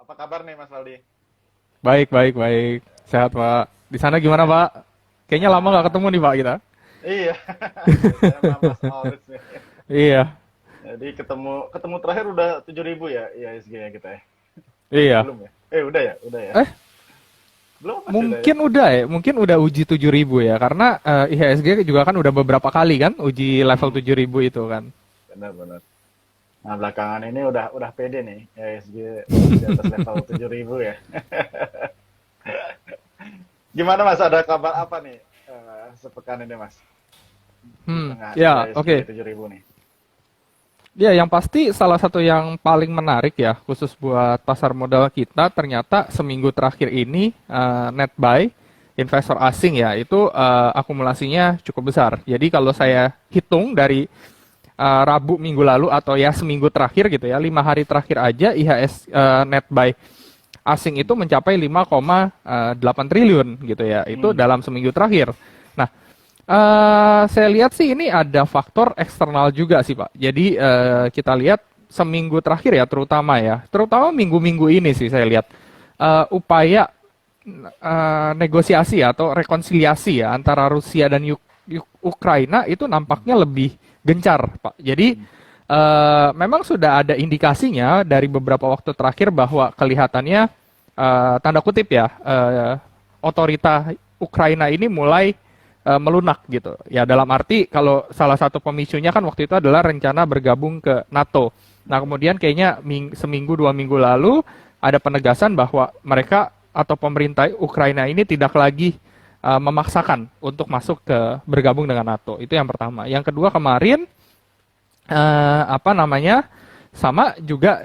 Apa kabar nih Mas Aldi? Baik, baik, baik. Sehat, Pak. Di sana gimana, Pak? Kayaknya lama nggak Ah, ketemu nih, Pak, kita. iya, saya sama Mas Auris nih. Iya, Jadi ketemu ketemu terakhir udah 7.000 ya IHSG-nya kita ya? iya. Belum ya? Udah ya? Udah ya? Eh, Belum masih udah ya? mungkin udah ya, mungkin udah uji 7.000 ya, karena IHSG juga kan udah beberapa kali kan uji level Hmm, 7.000 itu kan. benar-benar. Nah, belakangan ini udah pede nih IHSG di atas level 7.000 ya. Gimana Mas, ada kabar apa nih sepekan ini Mas? Di tengah Ya, IHSG oke. 7.000 nih. Ya, yang pasti salah satu yang paling menarik ya, khusus buat pasar modal kita, ternyata seminggu terakhir ini net buy investor asing ya, itu akumulasinya cukup besar. Jadi kalau Hmm, saya hitung dari Rabu minggu lalu atau ya seminggu terakhir gitu ya, 5 hari terakhir aja IHS net buy asing itu mencapai 5,8 triliun gitu ya, itu hmm, dalam seminggu terakhir. Nah, saya lihat sih ini ada faktor eksternal juga sih Pak. Jadi kita lihat seminggu terakhir ya, terutama minggu-minggu ini sih saya lihat upaya negosiasi atau rekonsiliasi ya antara Rusia dan Ukraina itu nampaknya lebih gencar, Pak. Jadi hmm, memang sudah ada indikasinya dari beberapa waktu terakhir bahwa kelihatannya tanda kutip ya otorita Ukraina ini mulai melunak gitu. Ya dalam arti kalau salah satu pemicunya kan waktu itu adalah rencana bergabung ke NATO. Nah kemudian kayaknya seminggu 2 minggu lalu ada penegasan bahwa mereka atau pemerintah Ukraina ini tidak lagi memaksakan untuk masuk ke bergabung dengan NATO. Itu yang pertama. Yang kedua kemarin apa namanya sama juga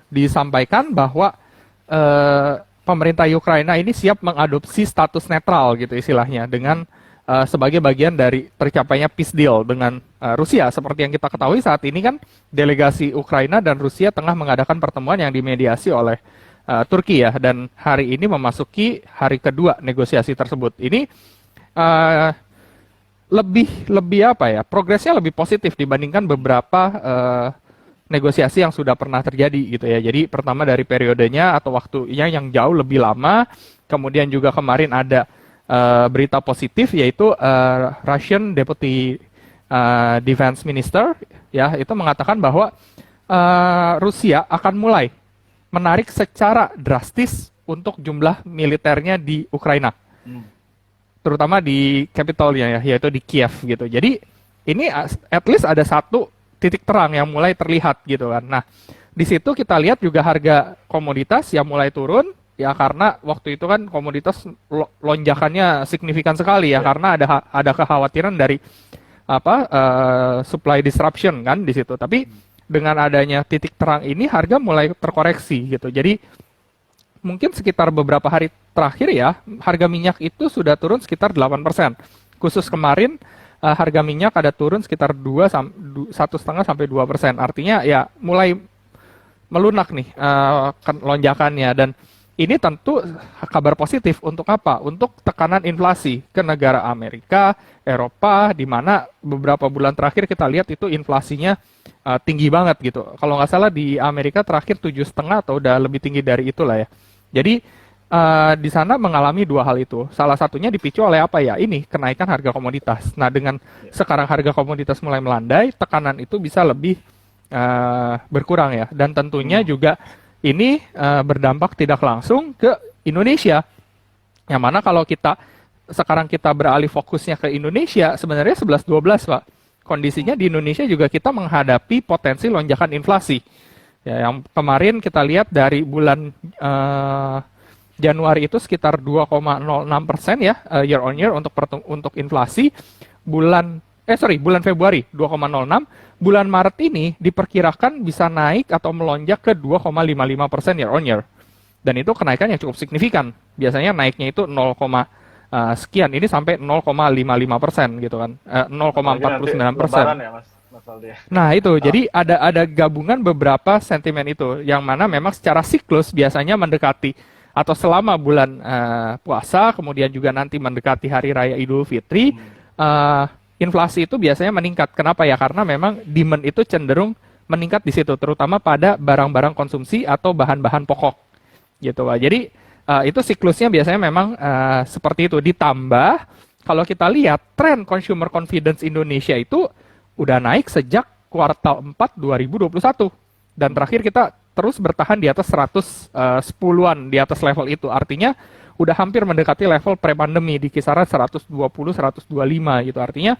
disampaikan bahwa pemerintah Ukraina ini siap mengadopsi status netral gitu istilahnya dengan hmm, sebagai bagian dari tercapainya peace deal dengan Rusia. Seperti yang kita ketahui saat ini kan delegasi Ukraina dan Rusia tengah mengadakan pertemuan yang dimediasi oleh Turki ya, dan hari ini memasuki hari kedua negosiasi tersebut. Ini uh, lebih lebih apa ya, progresnya lebih positif dibandingkan beberapa negosiasi yang sudah pernah terjadi gitu ya. Jadi pertama dari periodenya atau waktunya yang jauh lebih lama, kemudian juga kemarin ada berita positif yaitu Russian Deputy Defense Minister ya itu mengatakan bahwa Rusia akan mulai menarik secara drastis untuk jumlah militernya di Ukraina, hmm. terutama di capitalnya ya, yaitu di Kiev gitu. Jadi ini at least ada satu titik terang yang mulai terlihat gitu kan. Nah, di situ kita lihat juga harga komoditas yang mulai turun ya karena waktu itu kan komoditas lonjakannya signifikan sekali ya Ya. karena ada kekhawatiran dari apa supply disruption kan di situ. Tapi Hmm. dengan adanya titik terang ini harga mulai terkoreksi gitu. Jadi mungkin sekitar beberapa hari terakhir ya, harga minyak itu sudah turun sekitar 8%. Khusus kemarin harga minyak ada turun sekitar 1,5 sampai 2%. Artinya ya mulai melunak nih lonjakannya, dan ini tentu kabar positif untuk apa? Untuk tekanan inflasi ke negara Amerika, Eropa, di mana beberapa bulan terakhir kita lihat itu inflasinya tinggi banget gitu. Kalau nggak salah di Amerika terakhir 7,5 atau udah lebih tinggi dari itulah ya. Jadi di sana mengalami dua hal itu. Salah satunya dipicu oleh apa ya? Ini kenaikan harga komoditas. Nah dengan Ya. sekarang harga komoditas mulai melandai, tekanan itu bisa lebih berkurang ya. Dan tentunya Hmm. juga ini berdampak tidak langsung ke Indonesia. Yang mana kalau sekarang kita beralih fokusnya ke Indonesia, sebenarnya 11-12 Pak. Kondisinya Hmm. di Indonesia juga kita menghadapi potensi lonjakan inflasi. Ya, yang kemarin kita lihat dari bulan eh, Januari itu sekitar 2,06% ya year on year untuk inflasi. Bulan Februari 2,06, bulan Maret ini diperkirakan bisa naik atau melonjak ke 2,55% year on year. Dan itu kenaikan yang cukup signifikan. Biasanya naiknya itu 0, sekian, ini sampai 0,55% gitu kan. Apalagi nanti Lebaran 0,49%. ya Mas Aldi ya. Nah itu, jadi ada gabungan beberapa sentimen itu, yang mana memang secara siklus biasanya mendekati atau selama bulan puasa, kemudian juga nanti mendekati Hari Raya Idul Fitri, Hmm. eh, inflasi itu biasanya meningkat. Kenapa ya? Karena memang demand itu cenderung meningkat di situ, terutama pada barang-barang konsumsi atau bahan-bahan pokok gitu Pak. Jadi itu siklusnya biasanya memang seperti itu. Ditambah kalau kita lihat tren consumer confidence Indonesia itu udah naik sejak kuartal 4 2021 dan terakhir kita terus bertahan di atas 110-an di atas level itu. Artinya udah hampir mendekati level pre-pandemi di kisaran 120 125 gitu. Artinya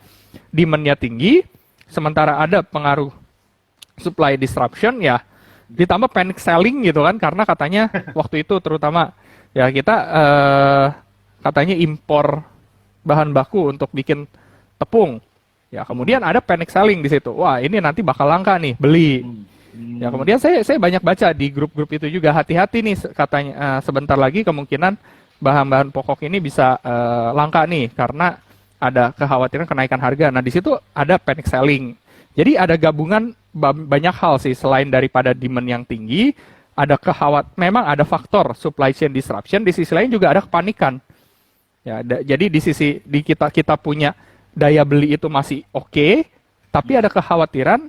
demand-nya tinggi sementara ada pengaruh supply disruption ya, ditambah panic selling gitu kan, karena katanya waktu itu terutama ya kita katanya impor bahan baku untuk bikin tepung ya, kemudian ada panic selling di situ, wah ini nanti bakal langka nih, beli ya. Kemudian saya banyak baca di grup-grup itu juga, hati-hati nih katanya, sebentar lagi kemungkinan bahan-bahan pokok ini bisa langka nih karena ada kekhawatiran kenaikan harga. Nah di situ ada panic selling. Jadi ada gabungan banyak hal sih, selain daripada demand yang tinggi, ada memang ada faktor supply chain disruption, di sisi lain juga ada kepanikan. Ya, jadi di kita punya daya beli itu masih oke, tapi ada kekhawatiran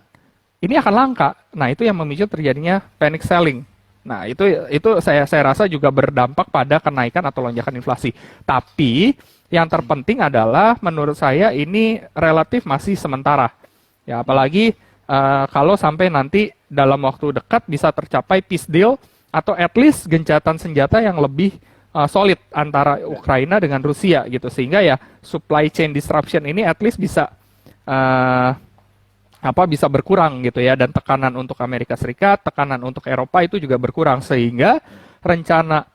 ini akan langka. Nah, itu yang memicu terjadinya panic selling. Nah, itu saya rasa juga berdampak pada kenaikan atau lonjakan inflasi. Tapi yang terpenting adalah menurut saya ini relatif masih sementara. Ya, apalagi kalau sampai nanti dalam waktu dekat bisa tercapai peace deal atau at least gencatan senjata yang lebih solid antara Ukraina dengan Rusia gitu, sehingga ya supply chain disruption ini at least bisa bisa berkurang gitu ya, dan tekanan untuk Amerika Serikat, tekanan untuk Eropa itu juga berkurang, sehingga rencana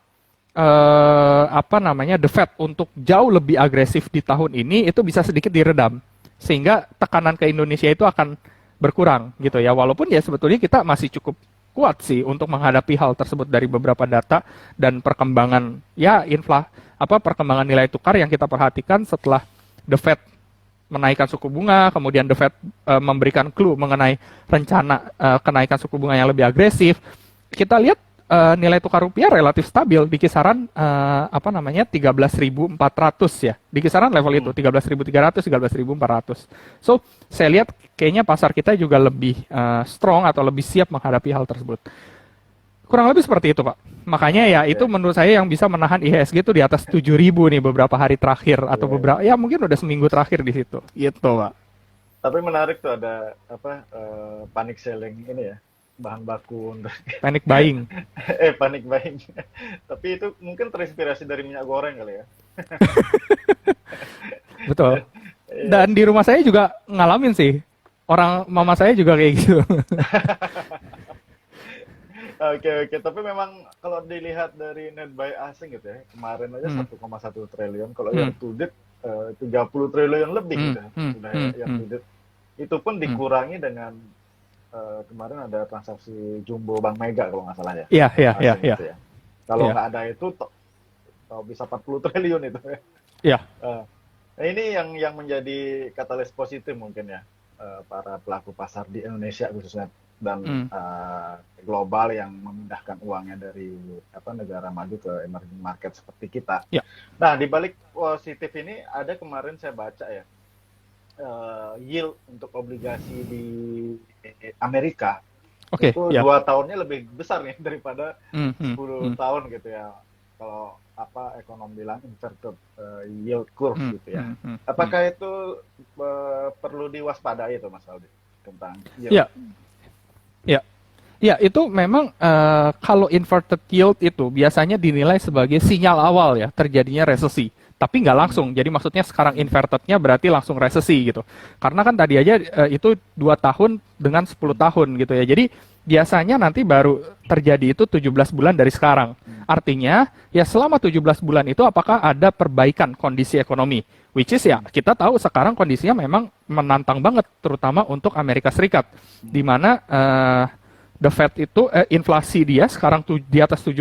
the Fed untuk jauh lebih agresif di tahun ini itu bisa sedikit diredam, sehingga tekanan ke Indonesia itu akan berkurang gitu ya. Walaupun ya sebetulnya kita masih cukup kuat sih untuk menghadapi hal tersebut dari beberapa data dan perkembangan ya perkembangan nilai tukar yang kita perhatikan setelah The Fed menaikkan suku bunga, kemudian The Fed memberikan clue mengenai rencana kenaikan suku bunga yang lebih agresif. Kita lihat nilai tukar rupiah relatif stabil di kisaran 13.400 ya. Di kisaran level itu 13.300, 13.400. So, saya lihat kayaknya pasar kita juga lebih strong atau lebih siap menghadapi hal tersebut. Kurang lebih seperti itu, Pak. Makanya ya itu menurut saya yang bisa menahan IHSG itu di atas 7.000 nih beberapa hari terakhir atau mungkin udah seminggu terakhir di situ. Gitu, Pak. Tapi menarik tuh ada panic selling ini ya. Bahan baku untuk panic buying. Panic buying. Tapi itu mungkin terinspirasi dari minyak goreng kali ya. Betul. Dan di rumah saya juga ngalamin sih. Orang mama saya juga kayak gitu. Oke. Tapi memang kalau dilihat dari net buy asing gitu ya, kemarin aja 1,1 triliun. Kalau yang to date 30 triliun lebih gitu. Sudah yang to date. Itu pun dikurangi dengan kemarin ada transaksi jumbo Bank Mega kalau nggak salah ya. Iya. Ya. Kalau nggak ada itu bisa 40 triliun itu ya. Iya. Nah ini yang menjadi katalis positif mungkin ya para pelaku pasar di Indonesia khususnya dan global yang memindahkan uangnya dari negara maju ke emerging market seperti kita. Ya. Nah di balik positif ini ada kemarin saya baca ya. Yield untuk obligasi di Amerika itu 2 tahunnya lebih besar nih daripada 10 tahun gitu ya. Kalau ekonom bilang inverted yield curve gitu ya. Apakah itu perlu diwaspadai itu Mas Aldi tentang yield? Ya, itu memang kalau inverted yield itu biasanya dinilai sebagai sinyal awal ya terjadinya resesi. Tapi nggak langsung, jadi maksudnya sekarang inverted-nya berarti langsung resesi gitu. Karena kan tadi aja itu 2 tahun dengan 10 tahun gitu ya. Jadi biasanya nanti baru terjadi itu 17 bulan dari sekarang. Artinya ya selama 17 bulan itu apakah ada perbaikan kondisi ekonomi? Which is ya kita tahu sekarang kondisinya memang menantang banget, terutama untuk Amerika Serikat. Di mana The Fed itu inflasi dia sekarang di atas 7%,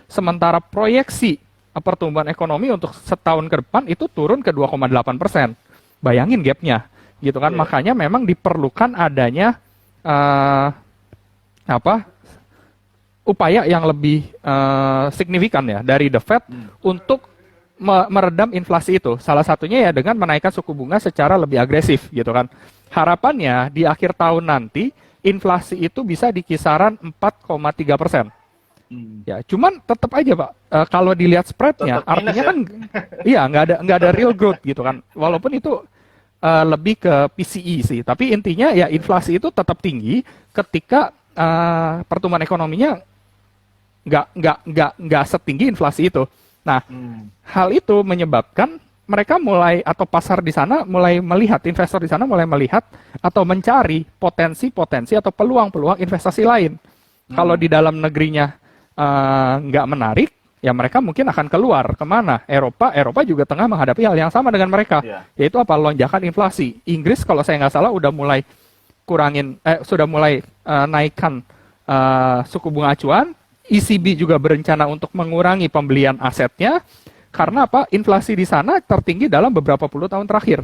sementara proyeksi pertumbuhan ekonomi untuk setahun ke depan itu turun ke 2,8%. Bayangin gapnya, gitu kan? Makanya memang diperlukan adanya upaya yang lebih signifikan ya dari The Fed untuk meredam inflasi itu. Salah satunya ya dengan menaikkan suku bunga secara lebih agresif, gitu kan? Harapannya di akhir tahun nanti inflasi itu bisa di kisaran 4,3%. Ya, cuman tetap aja Pak, kalau dilihat spreadnya, artinya kan, iya nggak ada real growth gitu kan. Walaupun itu lebih ke PCE sih, tapi intinya ya inflasi itu tetap tinggi ketika pertumbuhan ekonominya nggak setinggi inflasi itu. Nah, hal itu menyebabkan mereka mulai, atau pasar di sana mulai melihat, investor di sana mulai melihat atau mencari potensi-potensi atau peluang-peluang investasi lain. Kalau di dalam negerinya nggak menarik, ya mereka mungkin akan keluar kemana? Eropa juga tengah menghadapi hal yang sama dengan mereka, yaitu apa? Lonjakan inflasi. Inggris kalau saya nggak salah udah mulai naikkan suku bunga acuan. ECB juga berencana untuk mengurangi pembelian asetnya karena apa? Inflasi di sana tertinggi dalam beberapa puluh tahun terakhir.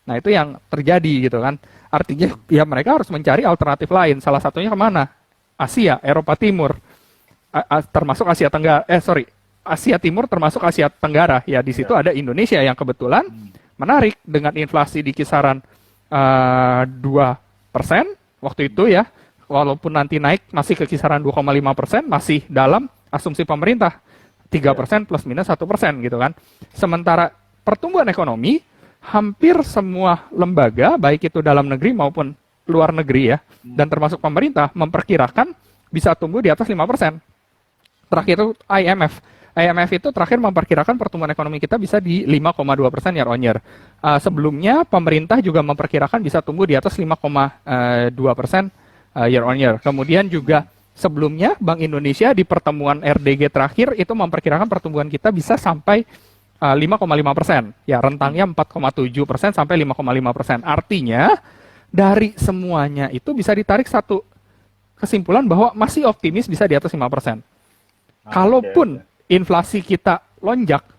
Nah itu yang terjadi gitu kan. Artinya ya mereka harus mencari alternatif lain. Salah satunya kemana? Asia, Eropa Timur. Termasuk Asia Tenggara, Asia Timur termasuk Asia Tenggara. Ya di situ ada Indonesia yang kebetulan menarik dengan inflasi di kisaran 2% waktu itu ya. Walaupun nanti naik masih ke kisaran 2,5%, masih dalam asumsi pemerintah 3% plus minus 1% gitu kan. Sementara pertumbuhan ekonomi hampir semua lembaga baik itu dalam negeri maupun luar negeri ya, dan termasuk pemerintah memperkirakan bisa tumbuh di atas 5%. Terakhir itu IMF itu terakhir memperkirakan pertumbuhan ekonomi kita bisa di 5,2% year on year. Sebelumnya pemerintah juga memperkirakan bisa tumbuh di atas 5,2% year on year. Kemudian juga sebelumnya Bank Indonesia di pertemuan RDG terakhir itu memperkirakan pertumbuhan kita bisa sampai 5,5%. Ya rentangnya 4,7% sampai 5,5%. Artinya dari semuanya itu bisa ditarik satu kesimpulan bahwa masih optimis bisa di atas 5%. Kalaupun inflasi kita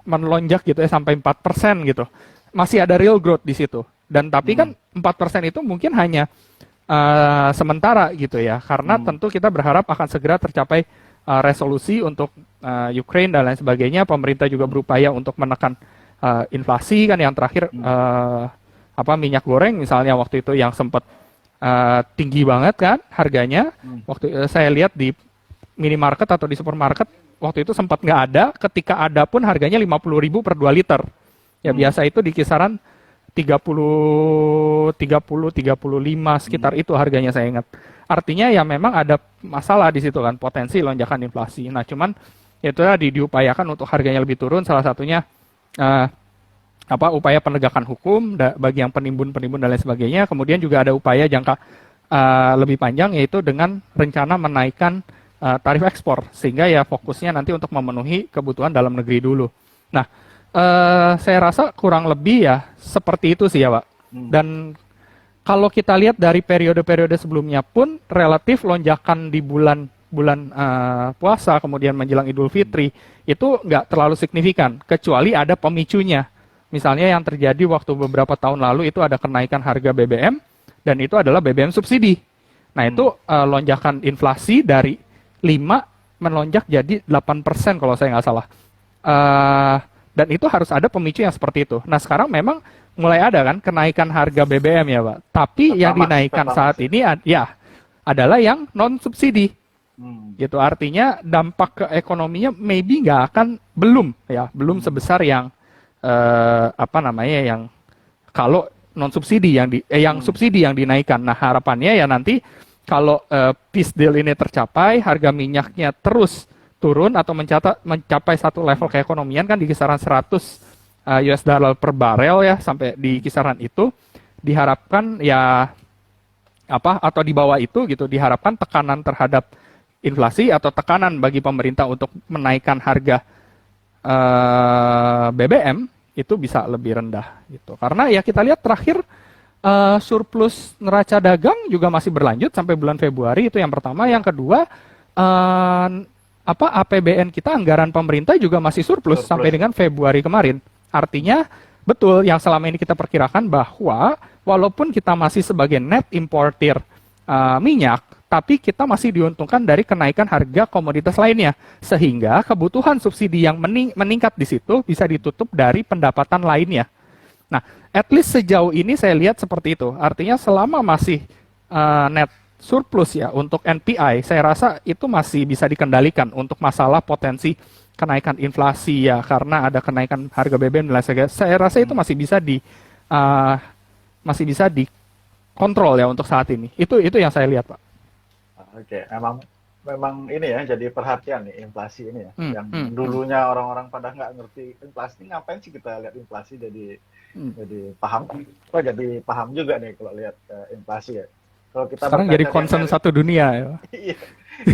melonjak gitu ya sampai 4% gitu, masih ada real growth di situ. Dan tapi kan 4% itu mungkin hanya sementara gitu ya, karena tentu kita berharap akan segera tercapai resolusi untuk Ukraine dan lain sebagainya. Pemerintah juga berupaya untuk menekan inflasi kan, yang terakhir minyak goreng misalnya waktu itu yang sempat tinggi banget kan harganya. Waktu saya lihat di minimarket atau di supermarket waktu itu sempat nggak ada, ketika ada pun harganya 50.000 per 2 liter. Ya biasa itu di kisaran 30, 35 sekitar itu harganya saya ingat. Artinya ya memang ada masalah di situ kan, potensi lonjakan inflasi. Nah cuman itu tadi diupayakan untuk harganya lebih turun, salah satunya upaya penegakan hukum bagi yang penimbun-penimbun dan lain sebagainya. Kemudian juga ada upaya jangka lebih panjang, yaitu dengan rencana menaikkan tarif ekspor, sehingga ya fokusnya nanti untuk memenuhi kebutuhan dalam negeri dulu. Nah, saya rasa kurang lebih ya seperti itu sih ya Pak. Dan kalau kita lihat dari periode-periode sebelumnya pun relatif lonjakan di bulan puasa kemudian menjelang Idul Fitri itu nggak terlalu signifikan, kecuali ada pemicunya. Misalnya yang terjadi waktu beberapa tahun lalu itu ada kenaikan harga BBM, dan itu adalah BBM subsidi. Nah itu lonjakan inflasi dari 5 melonjak jadi 8% kalau saya nggak salah. Dan itu harus ada pemicu yang seperti itu. Nah sekarang memang mulai ada kan kenaikan harga BBM ya Pak. Tapi yang dinaikkan saat ini adalah yang non subsidi. Gitu, artinya dampak ke ekonominya maybe belum sebesar yang yang kalau non subsidi yang subsidi yang dinaikkan. Nah harapannya ya nanti kalau peace deal ini tercapai, harga minyaknya terus turun atau mencapai satu level keekonomian kan di kisaran 100 US dollar per barel ya, sampai di kisaran itu diharapkan ya atau di bawah itu gitu, diharapkan tekanan terhadap inflasi atau tekanan bagi pemerintah untuk menaikkan harga BBM itu bisa lebih rendah gitu. Karena ya kita lihat terakhir surplus neraca dagang juga masih berlanjut sampai bulan Februari, itu yang pertama. Yang kedua APBN kita, anggaran pemerintah juga masih surplus sampai dengan Februari kemarin. Artinya betul yang selama ini kita perkirakan bahwa walaupun kita masih sebagai net importer minyak, tapi kita masih diuntungkan dari kenaikan harga komoditas lainnya, sehingga kebutuhan subsidi yang meningkat di situ bisa ditutup dari pendapatan lainnya. Nah, at least sejauh ini saya lihat seperti itu. Artinya selama masih net surplus ya untuk NPI, saya rasa itu masih bisa dikendalikan untuk masalah potensi kenaikan inflasi ya, karena ada kenaikan harga BBM dan lain sebagainya. Saya rasa itu uh, masih bisa dikontrol ya untuk saat ini. Itu yang saya lihat, Pak. Oke, memang ini ya jadi perhatian nih inflasi ini ya. Yang dulunya orang-orang pada nggak ngerti inflasi ini, ngapain sih kita lihat inflasi, jadi paham. Kok jadi paham juga nih kalau lihat inflasi ya. Kalau kita sekarang jadi concern satu dunia ya. Iya.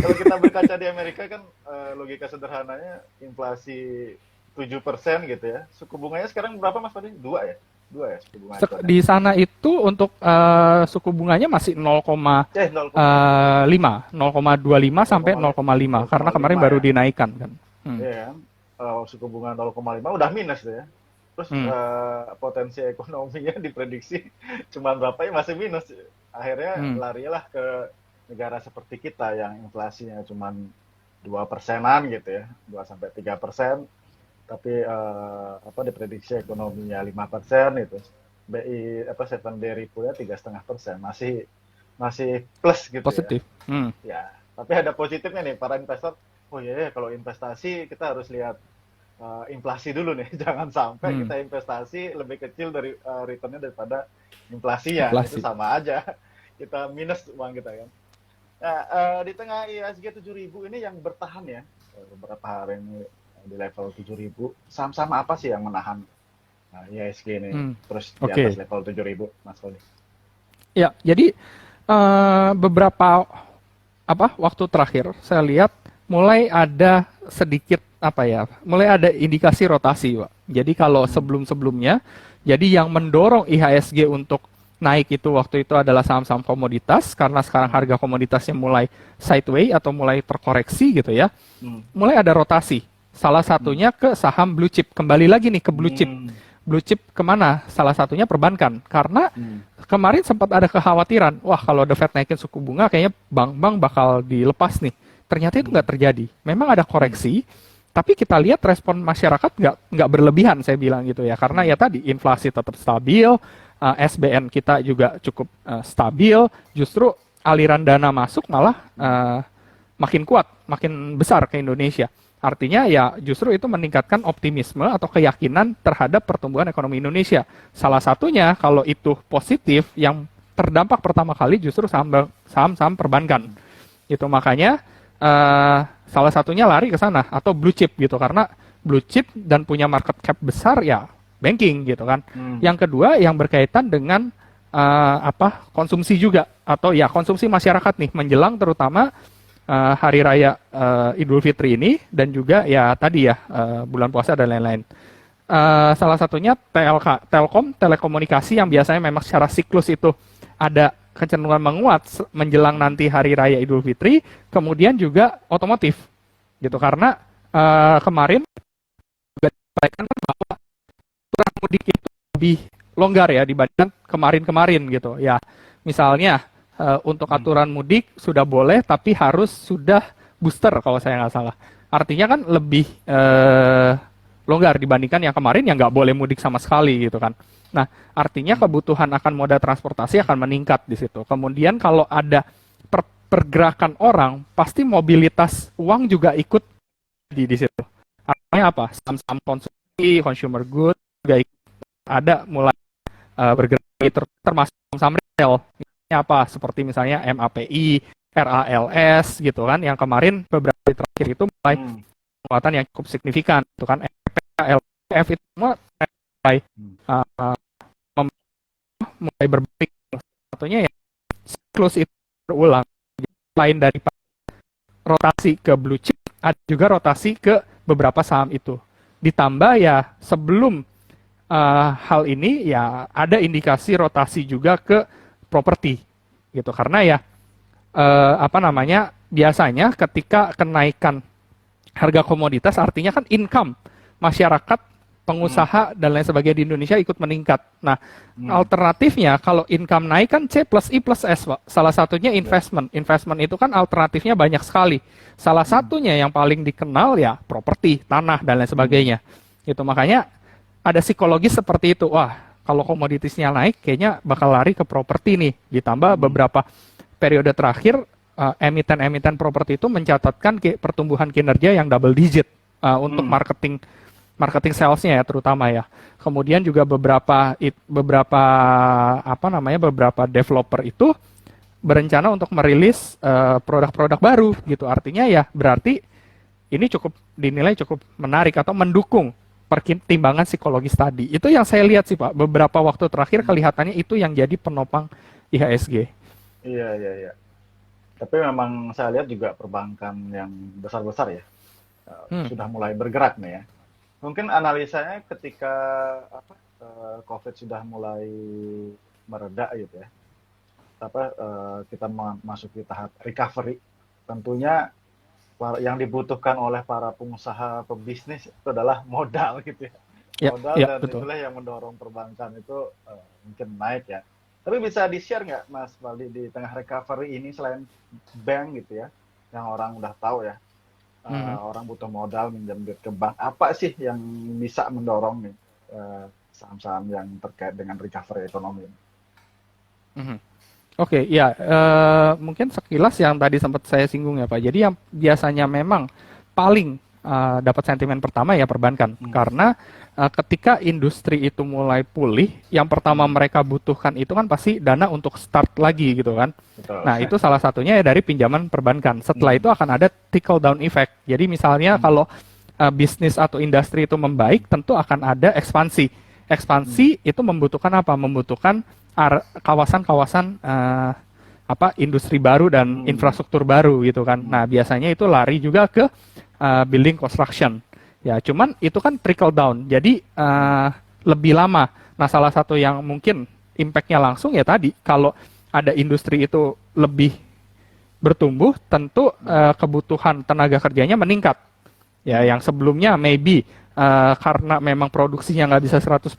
Kalau kita berkaca di Amerika kan logika sederhananya inflasi 7% gitu ya. Suku bunganya sekarang berapa Mas tadi? 2 ya? 2 ya suku bunga. Di sana itu untuk suku bunganya masih 0,5 sampai 0,5 karena kemarin baru dinaikkan kan. Iya kan? Suku bunga 0,5 udah minus tuh ya. Terus potensi ekonominya diprediksi cuma berapa ya, masih minus. Akhirnya larilah ke negara seperti kita yang inflasinya cuma 2%-an gitu ya, 2-3%, tapi diprediksi ekonominya 5% itu. BI 7 day repo-nya 3,5%, masih plus gitu. Positif. Ya, tapi ada positifnya nih para investor. Oh iya, kalau investasi kita harus lihat inflasi dulu nih, jangan sampai kita investasi lebih kecil dari returnnya daripada inflasinya. Itu sama aja, kita minus uang kita kan. Nah, di tengah IHSG 7.000 ini yang bertahan ya, beberapa hari ini di level 7.000, saham-saham apa sih yang menahan IHSG ini terus di atas level 7.000, Mas Kodi? Ya, jadi beberapa waktu terakhir saya lihat mulai ada sedikit mulai ada indikasi rotasi, Pak. Jadi kalau sebelum-sebelumnya, jadi yang mendorong IHSG untuk naik itu waktu itu adalah saham-saham komoditas, karena sekarang harga komoditasnya mulai sideways atau mulai terkoreksi gitu ya. Mulai ada rotasi. Salah satunya ke saham blue chip. Kembali lagi nih ke blue chip. Blue chip kemana? Salah satunya perbankan. Karena kemarin sempat ada kekhawatiran, wah kalau The Fed naikin suku bunga kayaknya bank-bank bakal dilepas nih. Ternyata itu nggak terjadi. Memang ada koreksi, tapi kita lihat respon masyarakat nggak berlebihan, saya bilang gitu ya. Karena ya tadi inflasi tetap stabil, SBN kita juga cukup stabil, justru aliran dana masuk malah makin kuat, makin besar ke Indonesia. Artinya ya justru itu meningkatkan optimisme atau keyakinan terhadap pertumbuhan ekonomi Indonesia. Salah satunya kalau itu positif, yang terdampak pertama kali justru saham-saham perbankan. Itu makanya salah satunya lari ke sana atau blue chip gitu, karena blue chip dan punya market cap besar ya banking gitu kan. Yang kedua yang berkaitan dengan konsumsi juga, atau ya konsumsi masyarakat nih menjelang terutama hari raya Idul Fitri ini, dan juga ya tadi ya bulan puasa dan lain-lain. Salah satunya Telkom, telekomunikasi yang biasanya memang secara siklus itu ada kecenderungan menguat menjelang nanti hari raya Idul Fitri, kemudian juga otomotif gitu, karena kemarin juga disampaikan bahwa aturan mudik itu lebih longgar ya dibandingkan kemarin-kemarin gitu ya. Misalnya untuk aturan mudik sudah boleh, tapi harus sudah booster kalau saya nggak salah. Artinya kan lebih longgar dibandingkan yang kemarin yang nggak boleh mudik sama sekali gitu kan. Nah, artinya kebutuhan akan moda transportasi akan meningkat di situ. Kemudian kalau ada pergerakan orang, pasti mobilitas uang juga ikut di situ. Artinya apa? Saham-saham konsumsi, consumer good juga ada mulai bergerak, termasuk saham retail. Apa? Seperti misalnya MAPI, RALS gitu kan, yang kemarin beberapa hari terakhir itu mulai penguatan yang cukup signifikan, itu kan LPF itu semua mulai berbalik. Satunya ya siklus itu berulang. Selain dari rotasi ke blue chip, ada juga rotasi ke beberapa saham itu. Ditambah ya sebelum hal ini ya ada indikasi rotasi juga ke properti gitu, karena ya biasanya ketika kenaikan harga komoditas artinya kan income masyarakat, pengusaha dan lain sebagainya di Indonesia ikut meningkat. Nah, alternatifnya kalau income naik kan C plus I plus S, Pak. Salah satunya investment. Investment itu kan alternatifnya banyak sekali. Salah satunya yang paling dikenal ya properti, tanah dan lain sebagainya. Itu makanya ada psikologis seperti itu. Wah, kalau komoditasnya naik, kayaknya bakal lari ke properti nih. Ditambah beberapa periode terakhir emiten-emiten properti itu mencatatkan pertumbuhan kinerja yang double digit untuk marketing salesnya ya terutama ya. Kemudian juga beberapa developer itu berencana untuk merilis produk-produk baru gitu. Artinya ya berarti ini dinilai cukup menarik atau mendukung pertimbangan psikologis tadi. Itu yang saya lihat sih Pak. Beberapa waktu terakhir kelihatannya itu yang jadi penopang IHSG. Iya. Tapi memang saya lihat juga perbankan yang besar-besar ya sudah mulai bergerak nih ya. Mungkin analisanya ketika COVID sudah mulai mereda gitu ya, kita memasuki tahap recovery, tentunya yang dibutuhkan oleh para pengusaha pebisnis itu adalah modal gitu ya. Modal dan betul. Itulah yang mendorong perbankan itu mungkin naik ya. Tapi bisa di-share nggak Mas Faldi di tengah recovery ini selain bank gitu ya, yang orang udah tahu ya, orang butuh modal minjam duit ke bank, apa sih yang bisa mendorong nih saham-saham yang terkait dengan recovery ekonomi ini? Oke, ya mungkin sekilas yang tadi sempat saya singgung ya Pak. Jadi yang biasanya memang paling dapat sentimen pertama ya perbankan. Karena ketika industri itu mulai pulih, yang pertama mereka butuhkan itu kan pasti dana untuk start lagi gitu kan. Betul. Nah itu salah satunya ya dari pinjaman perbankan. Setelah itu akan ada trickle down effect. Jadi misalnya kalau bisnis atau industri itu membaik, tentu akan ada ekspansi. Ekspansi itu membutuhkan apa? Membutuhkan kawasan-kawasan industri baru dan infrastruktur baru gitu kan. Nah biasanya itu lari juga ke building construction. Ya cuman itu kan trickle down, jadi lebih lama. Nah salah satu yang mungkin impact-nya langsung ya tadi, kalau ada industri itu lebih bertumbuh, tentu kebutuhan tenaga kerjanya meningkat. Ya yang sebelumnya maybe karena memang produksinya nggak bisa 100%,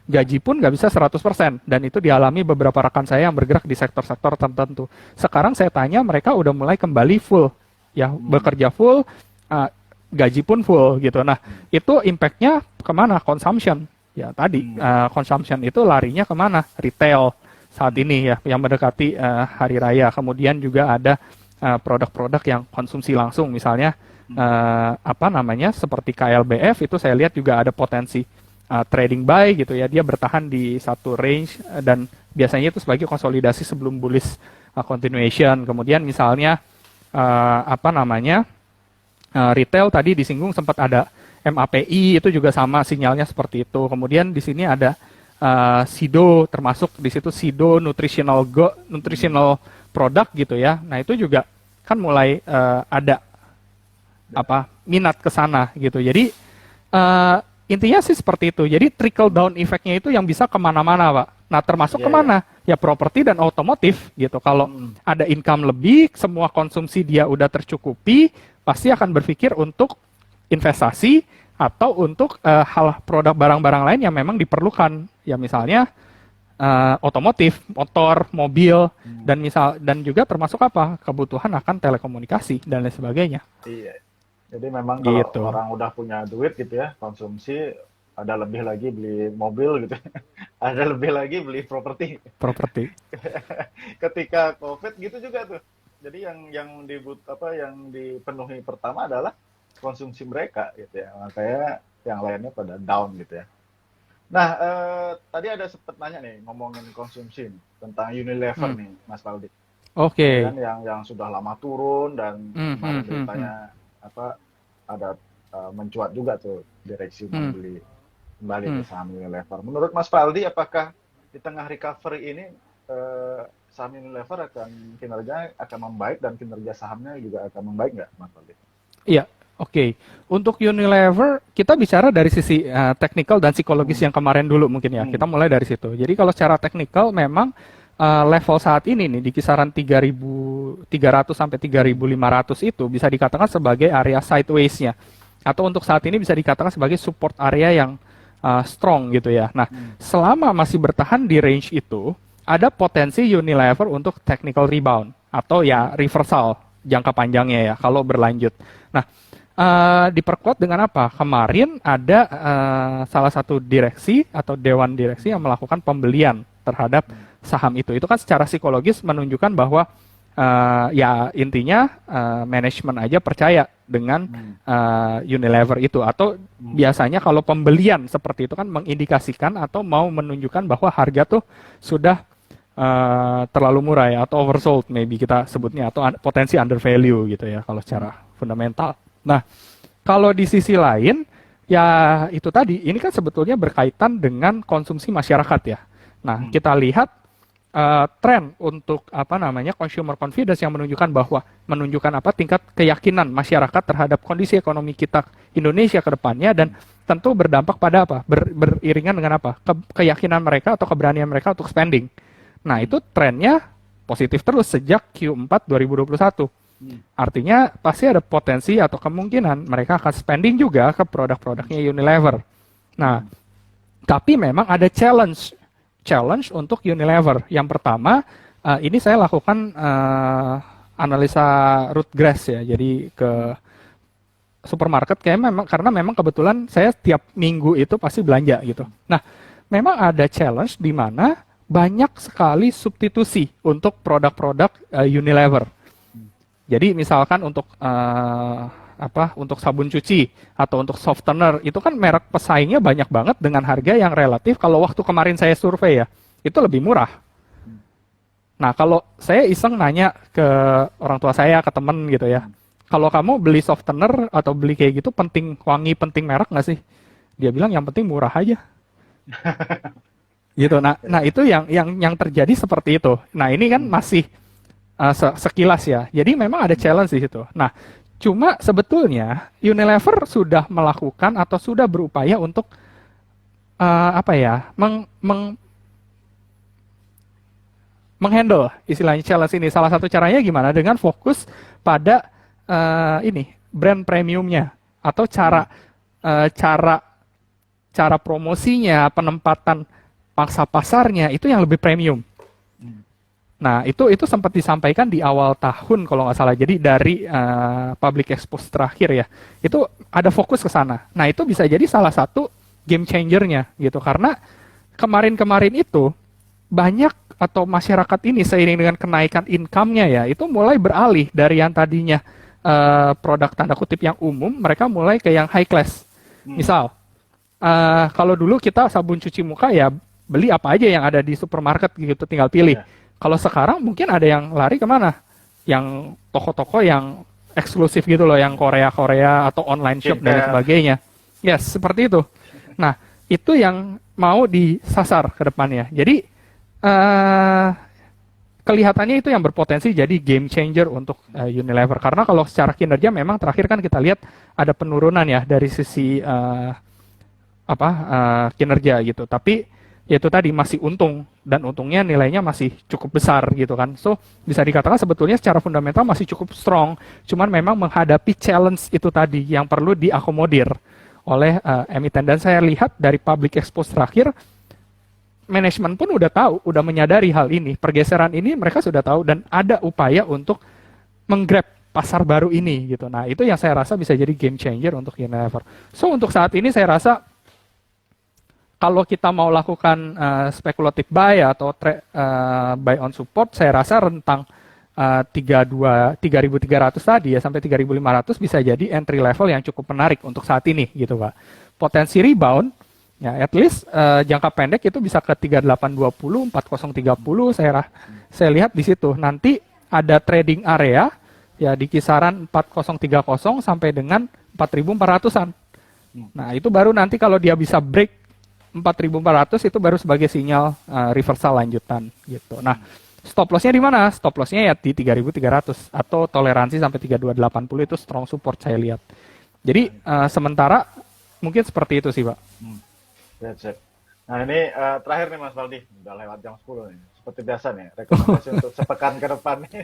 gaji pun nggak bisa 100%. Dan itu dialami beberapa rekan saya yang bergerak di sektor-sektor tertentu. Sekarang saya tanya, mereka udah mulai kembali full. Ya, bekerja full, gaji pun full gitu. Nah, itu impact-nya kemana? Consumption. Ya, tadi, consumption itu larinya kemana? Retail saat ini ya, yang mendekati hari raya. Kemudian juga ada produk-produk yang konsumsi langsung, misalnya seperti KLBF itu saya lihat juga ada potensi trading buy gitu ya, dia bertahan di satu range dan biasanya itu sebagai konsolidasi sebelum bullish continuation. Kemudian misalnya retail tadi disinggung sempat ada MAPI, itu juga sama sinyalnya seperti itu. Kemudian di sini ada SIDO, termasuk di situ SIDO nutritional product gitu ya. Nah itu juga kan mulai ada minat ke sana gitu. Jadi intinya sih seperti itu. Jadi trickle down effect-nya itu yang bisa kemana-mana Pak. Nah termasuk kemana? Ya properti dan otomotif gitu. Kalau ada income lebih, semua konsumsi dia udah tercukupi, pasti akan berpikir untuk investasi atau untuk hal produk barang-barang lain yang memang diperlukan. Ya misalnya otomotif, motor, mobil, dan juga termasuk kebutuhan akan telekomunikasi dan lain sebagainya. Iya. Jadi memang kalau orang udah punya duit gitu ya, konsumsi, ada lebih lagi beli mobil gitu, ada lebih lagi beli properti. Ketika COVID gitu juga tuh. Jadi yang dipenuhi pertama adalah konsumsi mereka gitu ya. Makanya yang lainnya pada down gitu ya. Nah, tadi ada sempat nanya nih ngomongin konsumsi nih, tentang Unilever nih, Mas Faldi. Oke. Yang sudah lama turun dan kemarin beritanya ada mencuat juga tuh direksi membeli kembali ke saham Unilever. Menurut Mas Faldi, apakah di tengah recovery ini saham Unilever kinerjanya akan membaik dan kinerja sahamnya juga akan membaik nggak, Mas Faldi? Iya, oke. Untuk Unilever kita bicara dari sisi teknikal dan psikologis yang kemarin dulu mungkin ya. Kita mulai dari situ. Jadi kalau secara teknikal memang level saat ini nih di kisaran 3.300 sampai 3.500 itu bisa dikatakan sebagai area sideways-nya, atau untuk saat ini bisa dikatakan sebagai support area yang strong gitu ya. Nah, selama masih bertahan di range itu, ada potensi Unilever untuk technical rebound atau ya reversal jangka panjangnya ya kalau berlanjut. Nah, diperkuat dengan apa? Kemarin ada salah satu direksi atau dewan direksi yang melakukan pembelian terhadap saham itu. Itu kan secara psikologis menunjukkan bahwa Ya intinya manajemen aja percaya dengan Unilever itu, atau biasanya kalau pembelian seperti itu kan mengindikasikan atau mau menunjukkan bahwa harga tuh sudah terlalu murah ya, atau oversold maybe kita sebutnya, atau potensi undervalue gitu ya kalau secara fundamental. Nah, kalau di sisi lain ya itu tadi, ini kan sebetulnya berkaitan dengan konsumsi masyarakat ya. Nah, kita lihat tren untuk consumer confidence yang menunjukkan tingkat keyakinan masyarakat terhadap kondisi ekonomi kita Indonesia ke depannya, dan tentu berdampak pada beriringan dengan keyakinan mereka atau keberanian mereka untuk spending. Nah, itu trennya positif terus sejak Q4 2021. Artinya pasti ada potensi atau kemungkinan mereka akan spending juga ke produk-produknya Unilever. Nah, tapi memang ada challenge untuk Unilever. Yang pertama, ini saya lakukan analisa root grass ya. Jadi ke supermarket karena memang kebetulan saya tiap minggu itu pasti belanja gitu. Nah, memang ada challenge di mana banyak sekali substitusi untuk produk-produk Unilever. Jadi misalkan untuk untuk sabun cuci atau untuk softener, itu kan merek pesaingnya banyak banget dengan harga yang relatif, kalau waktu kemarin saya survei ya, itu lebih murah. Nah, kalau saya iseng nanya ke orang tua saya, ke temen gitu ya, kalau kamu beli softener atau beli kayak gitu, penting wangi, penting merek nggak sih? Dia bilang yang penting murah aja. Gitu. Nah itu yang terjadi seperti itu. Nah, ini kan masih sekilas ya. Jadi memang ada challenge di situ. Nah, cuma sebetulnya Unilever sudah melakukan atau sudah berupaya untuk menghandle istilahnya challenge ini. Salah satu caranya gimana? Dengan fokus pada brand premiumnya, atau cara promosinya, penempatan pangsa pasarnya itu yang lebih premium. Nah, itu sempat disampaikan di awal tahun kalau nggak salah. Jadi dari public expose terakhir ya, itu ada fokus ke sana. Nah, itu bisa jadi salah satu game changer-nya gitu. Karena kemarin-kemarin itu banyak atau masyarakat ini seiring dengan kenaikan income-nya ya, itu mulai beralih dari yang tadinya produk tanda kutip yang umum, mereka mulai ke yang high class. Misal, kalau dulu kita sabun cuci muka ya beli apa aja yang ada di supermarket gitu, tinggal pilih. Kalau sekarang mungkin ada yang lari kemana? Yang toko-toko yang eksklusif gitu loh, yang Korea-Korea atau online shop dan sebagainya. Yes, seperti itu. Nah, itu yang mau disasar ke depannya. Jadi, kelihatannya itu yang berpotensi jadi game changer untuk Unilever. Karena kalau secara kinerja memang terakhir kan kita lihat ada penurunan ya dari sisi kinerja gitu. Tapi itu tadi masih untung, dan untungnya nilainya masih cukup besar gitu kan. So, bisa dikatakan sebetulnya secara fundamental masih cukup strong, cuman memang menghadapi challenge itu tadi yang perlu diakomodir oleh emiten. Dan saya lihat dari public expose terakhir, manajemen pun udah tahu, udah menyadari hal ini, pergeseran ini mereka sudah tahu, dan ada upaya untuk menggrab pasar baru ini gitu. Nah, itu yang saya rasa bisa jadi game changer untuk Unilever. So, untuk saat ini saya rasa kalau kita mau lakukan speculative buy atau buy on support, saya rasa rentang 3.300 tadi ya sampai 3.500 bisa jadi entry level yang cukup menarik untuk saat ini gitu Pak. Potensi rebound ya at least jangka pendek itu bisa ke 3820, 4030 saya lihat di situ. Nanti ada trading area ya di kisaran 4030 sampai dengan 4.400-an. Nah, itu baru nanti kalau dia bisa break 4.400 itu baru sebagai sinyal reversal lanjutan gitu. Nah, stop loss-nya di mana? Stop loss-nya ya di 3.300 atau toleransi sampai 3.280 itu strong support saya lihat. Jadi sementara mungkin seperti itu sih, Pak. Nah, ini terakhir nih Mas Valdi, udah lewat jam 10 nih. Seperti biasa nih, rekomendasi untuk sepekan ke depan nih.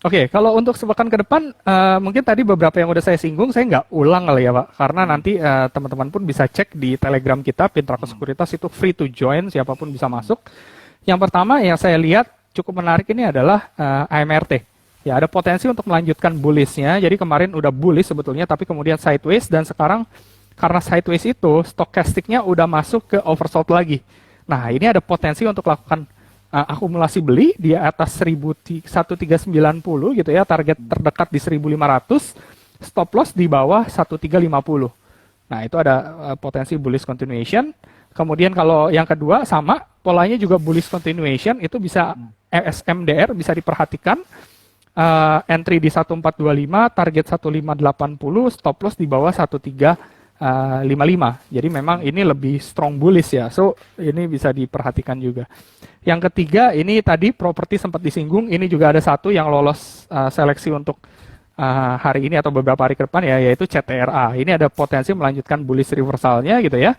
Oke, kalau untuk sepekan ke depan, mungkin tadi beberapa yang udah saya singgung, saya nggak ulang kali ya Pak, karena nanti teman-teman pun bisa cek di Telegram kita, Pintraco Sekuritas, itu free to join, siapapun bisa masuk. Yang pertama yang saya lihat cukup menarik ini adalah AMRT. Ya, ada potensi untuk melanjutkan bullish-nya, jadi kemarin udah bullish sebetulnya, tapi kemudian sideways, dan sekarang karena sideways itu, stochastic-nya udah masuk ke oversold lagi. Nah, ini ada potensi untuk lakukan akumulasi beli di atas 1390 gitu ya, target terdekat di 1500, stop loss di bawah 1350. Nah, itu ada potensi bullish continuation. Kemudian kalau yang kedua sama, polanya juga bullish continuation, itu bisa SMDR bisa diperhatikan. Entry di 1425, target 1580, stop loss di bawah 1355. Jadi memang ini lebih strong bullish ya. So, ini bisa diperhatikan juga. Yang ketiga, ini tadi properti sempat disinggung, ini juga ada satu yang lolos seleksi untuk hari ini atau beberapa hari ke depan ya, yaitu CTRA. Ini ada potensi melanjutkan bullish reversalnya gitu ya.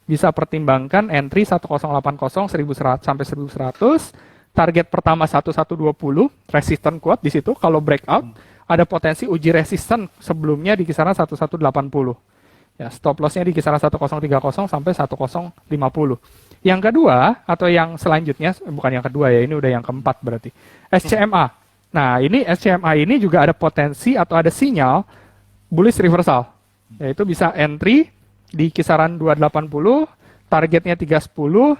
Bisa pertimbangkan entry 1080 1100 sampai 1100. Target pertama 1120, resisten kuat di situ. Kalau breakout, ada potensi uji resisten sebelumnya di kisaran 1180. Ya, stop loss-nya di kisaran 1030 sampai 1050. Yang kedua, atau yang selanjutnya, bukan yang kedua ya, ini udah yang keempat berarti. SCMA. Nah, ini SCMA ini juga ada potensi atau ada sinyal bullish reversal. Yaitu bisa entry di kisaran 280, targetnya 310,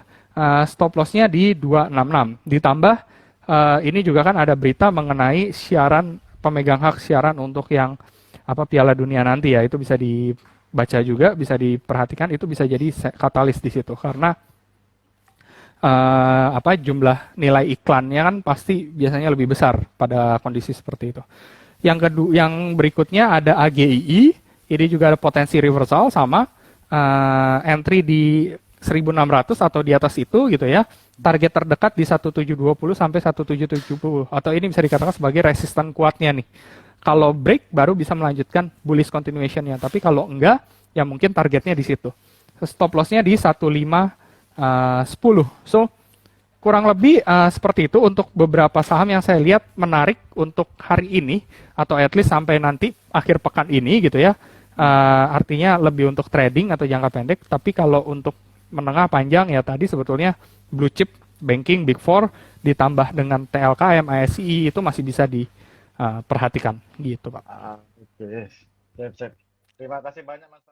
stop loss-nya di 266. Ditambah ini juga kan ada berita mengenai siaran pemegang hak siaran untuk yang Piala Dunia nanti ya, itu bisa dibaca juga, bisa diperhatikan, itu bisa jadi katalis di situ karena jumlah nilai iklannya kan pasti biasanya lebih besar pada kondisi seperti itu. Yang kedua, yang berikutnya ada AGII, ini juga ada potensi reversal sama entry di 1600 atau di atas itu gitu ya. Target terdekat di 1720 sampai 1770 atau ini bisa dikatakan sebagai resisten kuatnya nih. Kalau break baru bisa melanjutkan bullish continuation-nya, tapi kalau enggak ya mungkin targetnya di situ. Stop loss-nya di 1510. So kurang lebih seperti itu untuk beberapa saham yang saya lihat menarik untuk hari ini atau at least sampai nanti akhir pekan ini gitu ya. Artinya lebih untuk trading atau jangka pendek, tapi kalau untuk menengah panjang ya tadi sebetulnya blue chip, banking, big four ditambah dengan TLKM, ASI itu masih bisa diperhatikan gitu Pak. Oke, siap. Terima kasih banyak Mas.